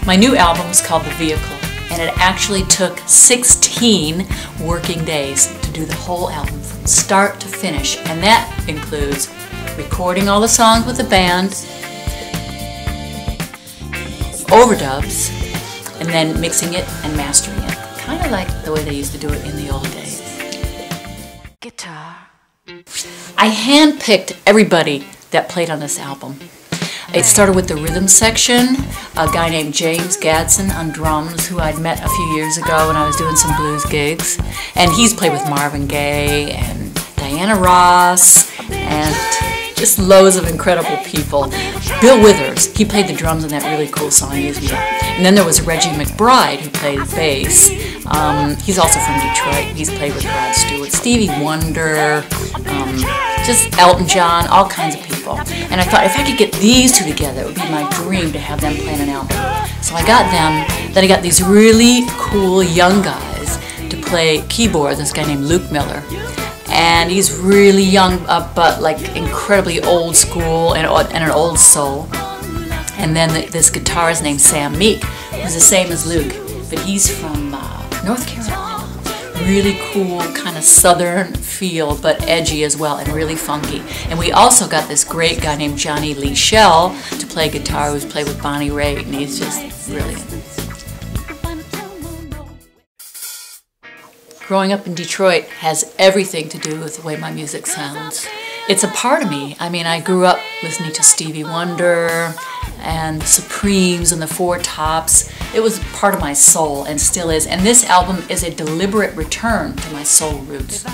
My new album is called The Vehicle, and it actually took 16 working days to do the whole album from start to finish, and that includes recording all the songs with the band, overdubs, and then mixing it and mastering it, kind of like the way they used to do it in the old days. Guitar. I handpicked everybody that played on this album. It started with the rhythm section, a guy named James Gadsden on drums, who I'd met a few years ago when I was doing some blues gigs. And he's played with Marvin Gaye and Diana Ross and just loads of incredible people. Bill Withers, he played the drums in that really cool song, Use Me Up. And then there was Reggie McBride, who played bass. He's also from Detroit. He's played with Rod Stewart, Stevie Wonder, just Elton John, all kinds of people. And I thought if I could get these two together, it would be my dream to have them play an album. So I got them. Then I got these really cool young guys to play keyboard, this guy named Luke Miller. And he's really young, but like incredibly old school and an old soul. And then this guitarist named Sam Meek, who's the same as Luke, but he's from North Carolina. Really cool, kind of southern feel, but edgy as well, and really funky. And we also got this great guy named Johnny Lee Shell to play guitar, who's played with Bonnie Raitt, and he's just brilliant. Growing up in Detroit has everything to do with the way my music sounds. It's a part of me. I mean, I grew up listening to Stevie Wonder and the Supremes and the Four Tops. It was part of my soul and still is. And this album is a deliberate return to my soul roots.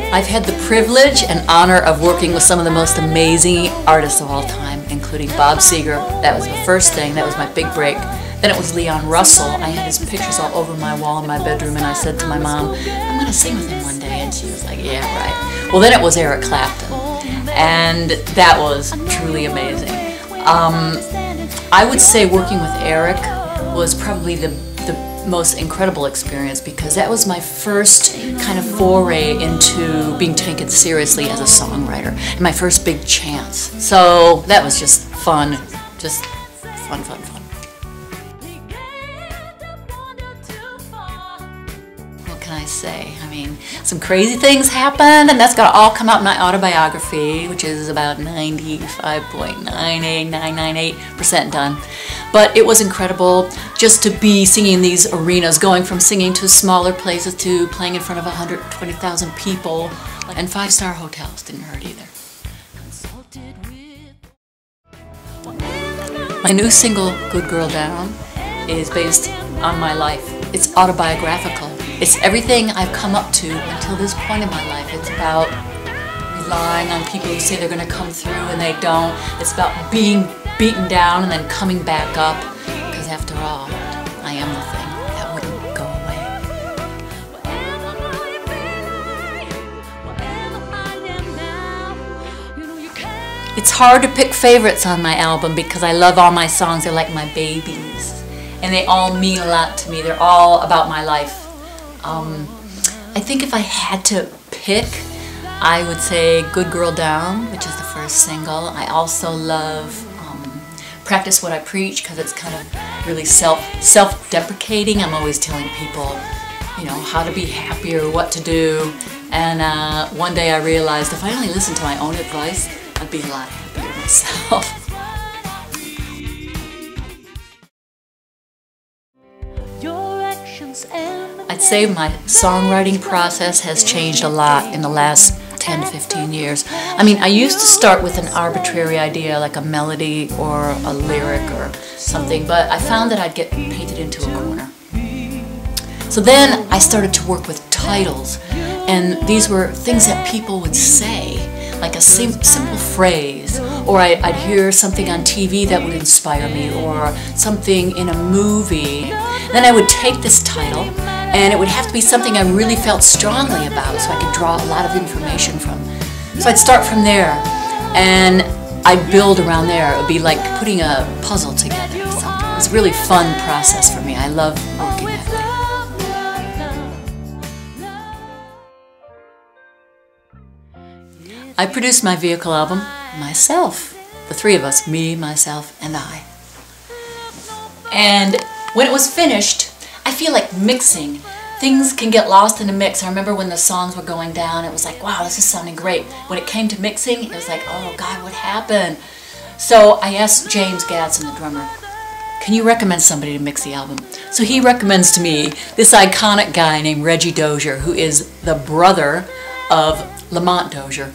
I've had the privilege and honor of working with some of the most amazing artists of all time, including Bob Seger. That was the first thing. That was my big break. Then it was Leon Russell. I had his pictures all over my wall in my bedroom, and I said to my mom, I'm going to sing with him one day. And she was like, yeah, right. Well, then it was Eric Clapton, and that was truly amazing. I would say working with Eric was probably the most incredible experience, because that was my first kind of foray into being taken seriously as a songwriter, and my first big chance. So that was just fun, just fun, fun, fun. What can I say? I mean, some crazy things happened, and that's got to all come out in my autobiography, which is about 95.98998% done. But it was incredible just to be singing in these arenas, going from singing to smaller places to playing in front of 120,000 people, and 5-star hotels. Didn't hurt either. My new single, Good Girl Down, is based on my life. It's autobiographical. It's everything I've come up to until this point in my life. It's about relying on people who say they're going to come through and they don't. It's about being beaten down and then coming back up, because after all, I am the thing that wouldn't go away. It's hard to pick favorites on my album because I love all my songs. They're like my babies, and they all mean a lot to me. They're all about my life. I think if I had to pick, I would say Good Girl Down, which is the first single. I also love Practice What I Preach, because it's kind of really self-deprecating. I'm always telling people, you know, how to be happier, what to do. And one day I realized if I only listened to my own advice, I'd be a lot happier myself. I'd say my songwriting process has changed a lot in the last 10 to 15 years. I mean, I used to start with an arbitrary idea like a melody or a lyric or something, but I found that I'd get painted into a corner. So then I started to work with titles, and these were things that people would say, like a simple phrase, or I'd hear something on TV that would inspire me, or something in a movie. Then I would take this title, and it would have to be something I really felt strongly about, so I could draw a lot of information from. So I'd start from there, and I'd build around there. It would be like putting a puzzle together or something. It was a really fun process for me. I love working that way. I produced my vehicle album myself. The three of us, me, myself, and I. And when it was finished, I feel like mixing. Things can get lost in the mix. I remember when the songs were going down, it was like, wow, this is sounding great. When it came to mixing, it was like, oh God, what happened? So I asked James Gadsden, the drummer, can you recommend somebody to mix the album? So he recommends to me this iconic guy named Reggie Dozier, who is the brother of Lamont Dozier,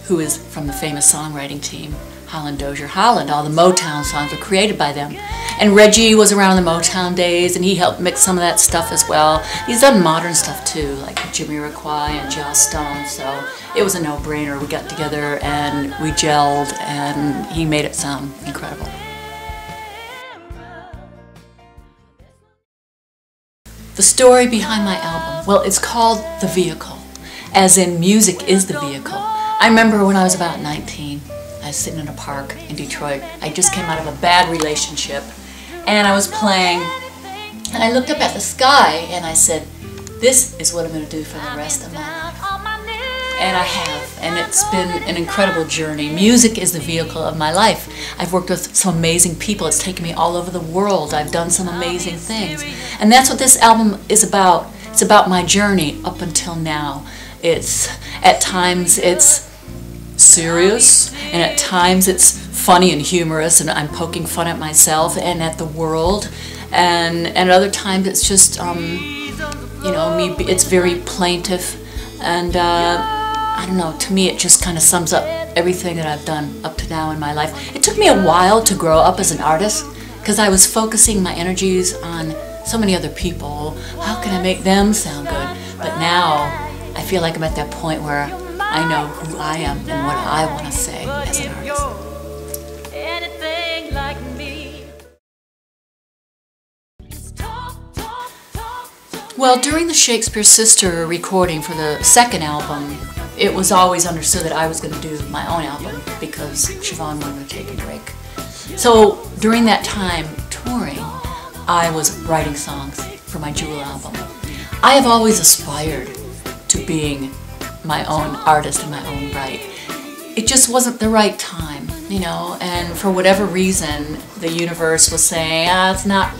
who is from the famous songwriting team, Holland Dozier Holland. All the Motown songs were created by them. And Reggie was around in the Motown days, and he helped mix some of that stuff as well. He's done modern stuff too, like Jamiroquai and Joss Stone, so it was a no-brainer. We got together and we gelled, and he made it sound incredible. The story behind my album, well, it's called The Vehicle, as in music is the vehicle. I remember when I was about 19, I was sitting in a park in Detroit. I just came out of a bad relationship, and I was playing, and I looked up at the sky, and I said, this is what I'm going to do for the rest of my life. And I have, and it's been an incredible journey. Music is the vehicle of my life. I've worked with some amazing people. It's taken me all over the world. I've done some amazing things. And that's what this album is about. It's about my journey up until now. At times it's serious, and at times it's funny and humorous, and I'm poking fun at myself and at the world. And at other times it's just, you know, it's very plaintive, and I don't know, to me it just kind of sums up everything that I've done up to now in my life. It took me a while to grow up as an artist, because I was focusing my energies on so many other people. How can I make them sound good? But now I feel like I'm at that point where I know who I am and what I want to say as an artist. Well, during the Shakespeare Sister recording for the second album, it was always understood that I was going to do my own album because Siobhan wanted to take a break. So during that time touring, I was writing songs for my Jewel album. I have always aspired to being my own artist in my own right. It just wasn't the right time, you know, and for whatever reason, the universe was saying,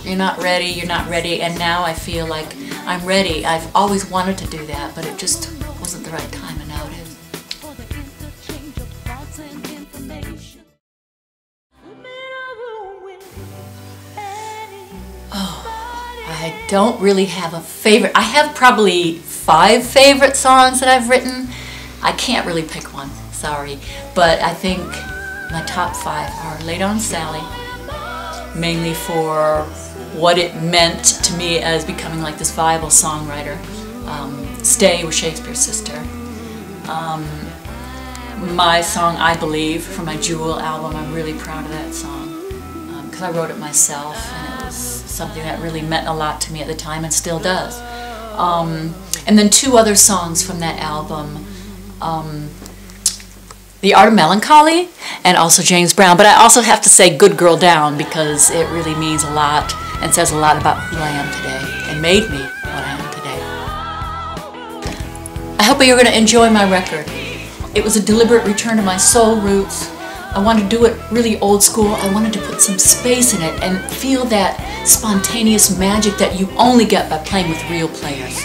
you're not ready, and now I feel like I'm ready. I've always wanted to do that, but it just wasn't the right time, and now it is. Oh, I don't really have a favorite. I have probably 5 favorite songs that I've written. I can't really pick one, sorry, but I think my top 5 are Lay Down Sally, mainly for what it meant to me as becoming like this viable songwriter. Stay with Shakespeare Sister. My song I Believe from my Jewel album, I'm really proud of that song because I wrote it myself, and it was something that really meant a lot to me at the time and still does. And then 2 other songs from that album, The Art of Melancholy and also James Brown, but I also have to say Good Girl Down because it really means a lot and says a lot about who I am today and made me what I am today. I hope you're going to enjoy my record. It was a deliberate return to my soul roots. I wanted to do it really old school. I wanted to put some space in it and feel that spontaneous magic that you only get by playing with real players.